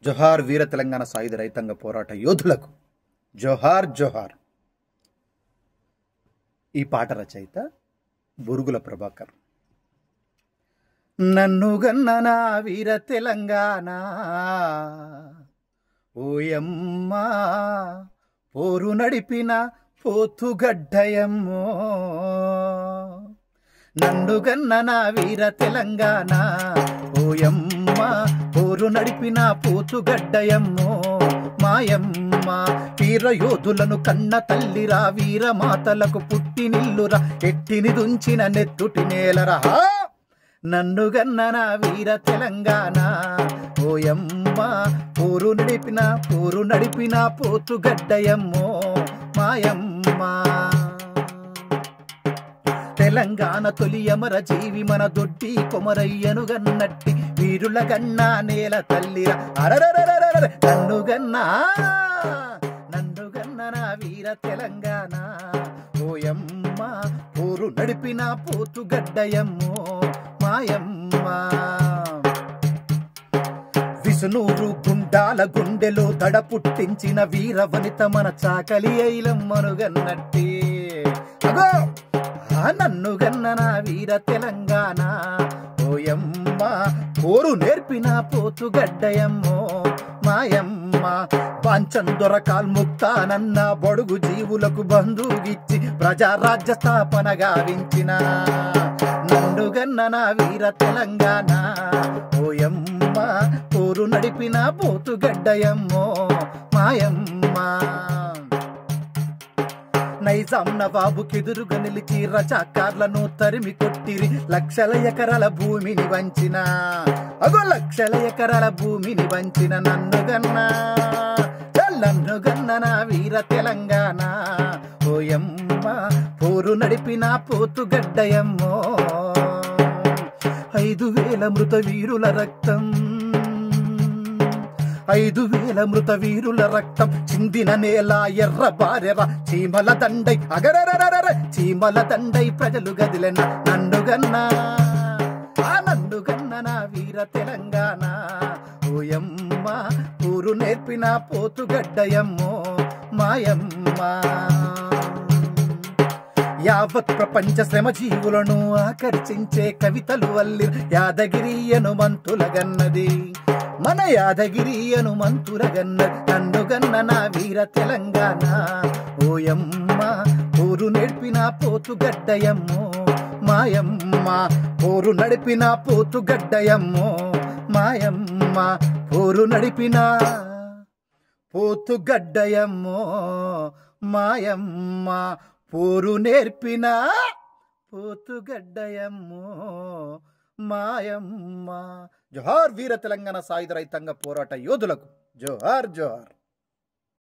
జోహార్ వీర తెలంగాణ సాయుధ రైతాంగ పోరాట యోధులకు జోహార్ జోహార్. ఈ పాట రచయిత బురుగుల ప్రభాకర్. నన్ను గన్న వీర తెలంగాణ ఓయమ్మా పోరు నడిపిన పోతుగడ్డయమ్మో. నన్ను గన్న వీర తెలంగాణ ఓయమ్మా పోరు నడిపిన పోతుగడ్డయమ్మో. మాయమ్మ వీర యోధులను కన్న తల్లిరా, వీరమాతలకు పుట్టినిల్లురా, ఎట్టిని దుంచిన నెత్తుటి నేలరా. నన్ను గన్న వీర తెలంగాణ ఓయమ్మ పోరు నడిపిన పోతుగడ్డయమ్మో. మాయమ్మ తెలంగాణ తొలి అమర జీవి మన దొడ్డి కొమరయ్యను గన్నట్టి వీరుల గన్నా నేల తల్లిరా. అరరరరర నన్ను గన్నా వీర తెలంగాణ ఓయమ్మ పోరు నడిపిన పోతుగడ్డయమ్మో. మాయమ్మ విసునూరు గుండాల గుండెలో దడ పుట్టించిన వీర వనిత మన చాకలి ఐలమ్మను గన్నట్టి. అగో నన్ను గన్న వీర తెలంగాణ ఓయమ్మ పోరు నేర్పిన పోతుగడ్డయమ్మో. మాయమ్మ పాంచందొర కాల్ముక్తానన్న బడుగు జీవులకు బంధుగిచ్చి ప్రజారాజ్య స్థాపన గావించిన నన్ను గన్న వీర తెలంగాణ ఓయమ్మ పోరు నడిపిన పోతుగడ్డయమ్మో. మాయమ్మ నైజాం నవాబుకెదురుగా నిలిచి రజాకార్లను తరిమి కొట్టిరి, లక్షల ఎకరాల భూమిని వంచిన లక్షల ఎకరాల భూమిని వంచిన నన్ను గన్న వీర తెలంగాణ ఓయమ్మ పోరు నడిపిన పోతుగడ్డయమ్మో. 5,000 మృత వీరుల రక్తం 5,000 మృత వీరుల రక్తం చిందిన నేల ఎర్ర బారెర చీమల దండై అగరరరర చీమల దండై ప్రజలు గదిలెన్న నన్ను గన్న వీర తెలంగాణ ఓయమ్మ పోరు నేర్పిన పోతుగడ్డయమ్మో. మాయమ్మ యావత్ ప్రపంచ శ్రమజీవులను ఆకర్షించే కవితలు వల్లి యాదగిరియను మంతులగన్నది మన యాదగిరియను మంతులగన్నది. నన్ను గన్న వీర తెలంగాణ ఓయమ్మ పోరు నేర్పిన పోతుగడ్డయమ్మో. మాయమ్మ పోరు నడిపిన పోతుగడ్డయమ్మో. మాయమ్మ పోరు నడిపిన పోతుగడ్డయమ్మో. మాయమ్మ పోరు నేర్పిన పోతుగడ్డయమ్మో. మాయమ్మ. జోహార్ వీర తెలంగాణ సాయుధ రైతాంగ పోరాట యోధులకు జోహార్ జోహార్.